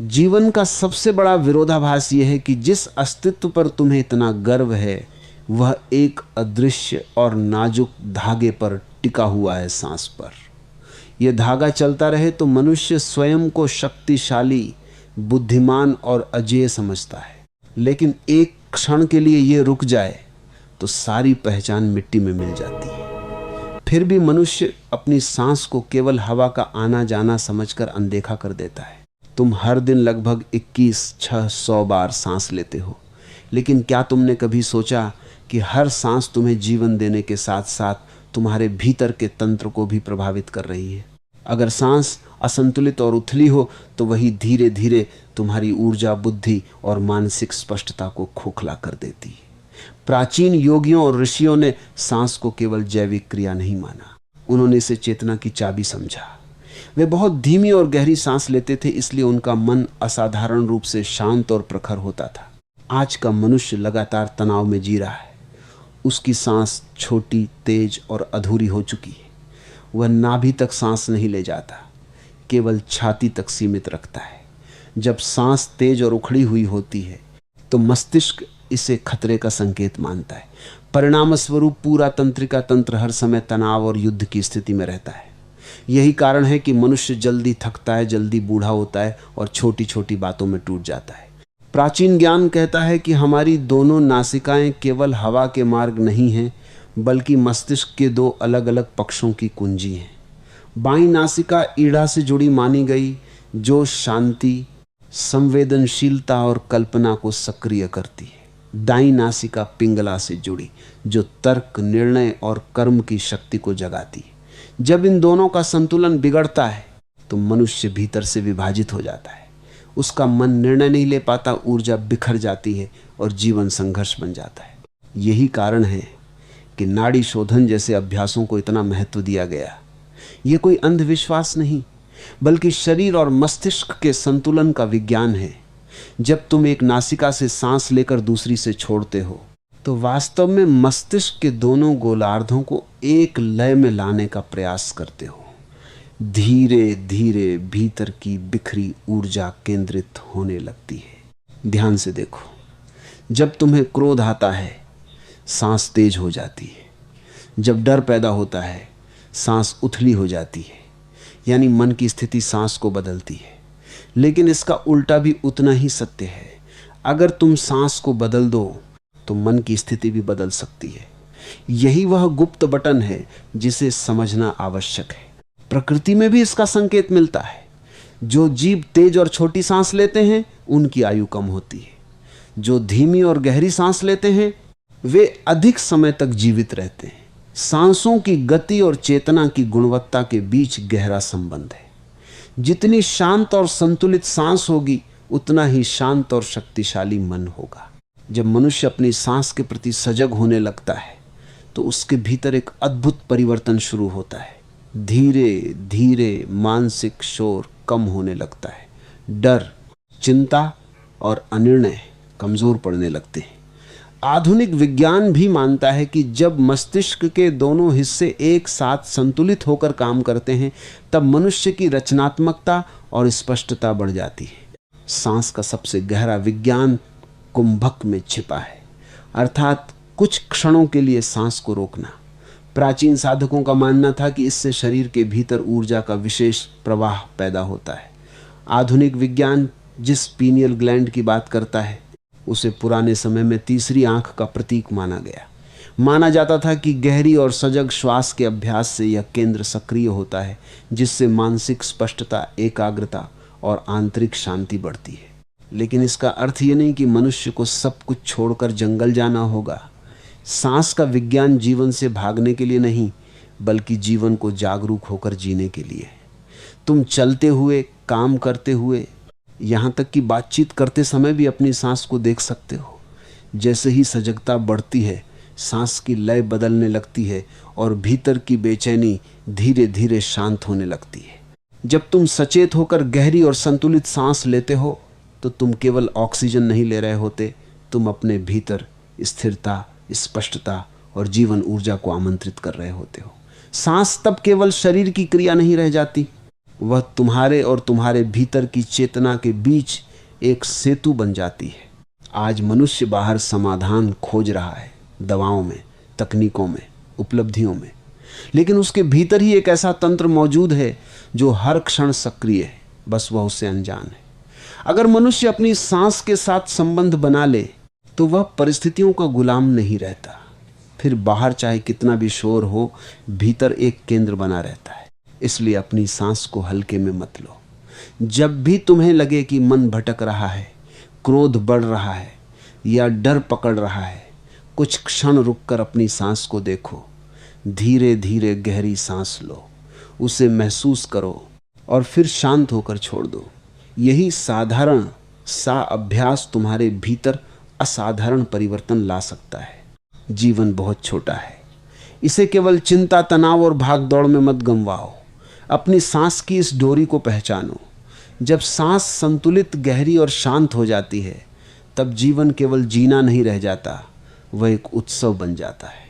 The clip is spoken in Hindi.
जीवन का सबसे बड़ा विरोधाभास यह है कि जिस अस्तित्व पर तुम्हें इतना गर्व है वह एक अदृश्य और नाजुक धागे पर टिका हुआ है, सांस पर। यह धागा चलता रहे तो मनुष्य स्वयं को शक्तिशाली, बुद्धिमान और अजेय समझता है, लेकिन एक क्षण के लिए यह रुक जाए तो सारी पहचान मिट्टी में मिल जाती है। फिर भी मनुष्य अपनी सांस को केवल हवा का आना जाना समझकर अनदेखा कर देता है। तुम हर दिन लगभग 21,600 बार सांस लेते हो, लेकिन क्या तुमने कभी सोचा कि हर सांस तुम्हें जीवन देने के साथ साथ तुम्हारे भीतर के तंत्र को भी प्रभावित कर रही है? अगर सांस असंतुलित और उथली हो तो वही धीरे धीरे तुम्हारी ऊर्जा, बुद्धि और मानसिक स्पष्टता को खोखला कर देती है। प्राचीन योगियों और ऋषियों ने सांस को केवल जैविक क्रिया नहीं माना, उन्होंने इसे चेतना की चाबी समझा। वे बहुत धीमी और गहरी सांस लेते थे, इसलिए उनका मन असाधारण रूप से शांत और प्रखर होता था। आज का मनुष्य लगातार तनाव में जी रहा है। उसकी सांस छोटी, तेज और अधूरी हो चुकी है। वह नाभि तक सांस नहीं ले जाता, केवल छाती तक सीमित रखता है। जब सांस तेज और उखड़ी हुई होती है तो मस्तिष्क इसे खतरे का संकेत मानता है। परिणाम स्वरूप पूरा तंत्रिका तंत्र हर समय तनाव और युद्ध की स्थिति में रहता है। यही कारण है कि मनुष्य जल्दी थकता है, जल्दी बूढ़ा होता है और छोटी छोटी बातों में टूट जाता है। प्राचीन ज्ञान कहता है कि हमारी दोनों नासिकाएं केवल हवा के मार्ग नहीं हैं, बल्कि मस्तिष्क के दो अलग अलग पक्षों की कुंजी हैं। बाईं नासिका ईड़ा से जुड़ी मानी गई, जो शांति, संवेदनशीलता और कल्पना को सक्रिय करती है। दाईं नासिका पिंगला से जुड़ी, जो तर्क, निर्णय और कर्म की शक्ति को जगाती है। जब इन दोनों का संतुलन बिगड़ता है तो मनुष्य भीतर से विभाजित हो जाता है। उसका मन निर्णय नहीं ले पाता, ऊर्जा बिखर जाती है और जीवन संघर्ष बन जाता है। यही कारण है कि नाड़ी शोधन जैसे अभ्यासों को इतना महत्व दिया गया। यह कोई अंधविश्वास नहीं, बल्कि शरीर और मस्तिष्क के संतुलन का विज्ञान है। जब तुम एक नासिका से सांस लेकर दूसरी से छोड़ते हो तो वास्तव में मस्तिष्क के दोनों गोलार्धों को एक लय में लाने का प्रयास करते हो। धीरे धीरे भीतर की बिखरी ऊर्जा केंद्रित होने लगती है। ध्यान से देखो, जब तुम्हें क्रोध आता है सांस तेज हो जाती है। जब डर पैदा होता है सांस उथली हो जाती है, यानी मन की स्थिति सांस को बदलती है। लेकिन इसका उल्टा भी उतना ही सत्य है। अगर तुम सांस को बदल दो तो मन की स्थिति भी बदल सकती है। यही वह गुप्त बटन है जिसे समझना आवश्यक है। प्रकृति में भी इसका संकेत मिलता है। जो जीव तेज और छोटी सांस लेते हैं उनकी आयु कम होती है। जो धीमी और गहरी सांस लेते हैं वे अधिक समय तक जीवित रहते हैं। सांसों की गति और चेतना की गुणवत्ता के बीच गहरा संबंध है। जितनी शांत और संतुलित सांस होगी उतना ही शांत और शक्तिशाली मन होगा। जब मनुष्य अपनी सांस के प्रति सजग होने लगता है तो उसके भीतर एक अद्भुत परिवर्तन शुरू होता है। धीरे धीरे मानसिक शोर कम होने लगता है। डर, चिंता और अनिर्णय कमजोर पड़ने लगते हैं। आधुनिक विज्ञान भी मानता है कि जब मस्तिष्क के दोनों हिस्से एक साथ संतुलित होकर काम करते हैं तब मनुष्य की रचनात्मकता और स्पष्टता बढ़ जाती है। सांस का सबसे गहरा विज्ञान कुंभक में छिपा है, अर्थात कुछ क्षणों के लिए सांस को रोकना। प्राचीन साधकों का मानना था कि इससे शरीर के भीतर ऊर्जा का विशेष प्रवाह पैदा होता है। आधुनिक विज्ञान जिस पीनियल ग्लैंड की बात करता है उसे पुराने समय में तीसरी आंख का प्रतीक माना गया। माना जाता था कि गहरी और सजग श्वास के अभ्यास से यह केंद्र सक्रिय होता है, जिससे मानसिक स्पष्टता, एकाग्रता और आंतरिक शांति बढ़ती है। लेकिन इसका अर्थ ये नहीं कि मनुष्य को सब कुछ छोड़कर जंगल जाना होगा। सांस का विज्ञान जीवन से भागने के लिए नहीं, बल्कि जीवन को जागरूक होकर जीने के लिए। तुम चलते हुए, काम करते हुए, यहाँ तक कि बातचीत करते समय भी अपनी सांस को देख सकते हो। जैसे ही सजगता बढ़ती है सांस की लय बदलने लगती है और भीतर की बेचैनी धीरे धीरे शांत होने लगती है। जब तुम सचेत होकर गहरी और संतुलित सांस लेते हो तो तुम केवल ऑक्सीजन नहीं ले रहे होते, तुम अपने भीतर स्थिरता, स्पष्टता और जीवन ऊर्जा को आमंत्रित कर रहे होते हो। सांस तब केवल शरीर की क्रिया नहीं रह जाती, वह तुम्हारे और तुम्हारे भीतर की चेतना के बीच एक सेतु बन जाती है। आज मनुष्य बाहर समाधान खोज रहा है, दवाओं में, तकनीकों में, उपलब्धियों में, लेकिन उसके भीतर ही एक ऐसा तंत्र मौजूद है जो हर क्षण सक्रिय है, बस वह उससे अनजान है। अगर मनुष्य अपनी सांस के साथ संबंध बना ले तो वह परिस्थितियों का गुलाम नहीं रहता। फिर बाहर चाहे कितना भी शोर हो, भीतर एक केंद्र बना रहता है। इसलिए अपनी सांस को हल्के में मत लो। जब भी तुम्हें लगे कि मन भटक रहा है, क्रोध बढ़ रहा है या डर पकड़ रहा है, कुछ क्षण रुककर अपनी सांस को देखो। धीरे धीरे गहरी सांस लो, उसे महसूस करो और फिर शांत होकर छोड़ दो। यही साधारण सा अभ्यास तुम्हारे भीतर असाधारण परिवर्तन ला सकता है। जीवन बहुत छोटा है, इसे केवल चिंता, तनाव और भागदौड़ में मत गंवाओ। अपनी सांस की इस डोरी को पहचानो। जब सांस संतुलित, गहरी और शांत हो जाती है, तब जीवन केवल जीना नहीं रह जाता, वह एक उत्सव बन जाता है।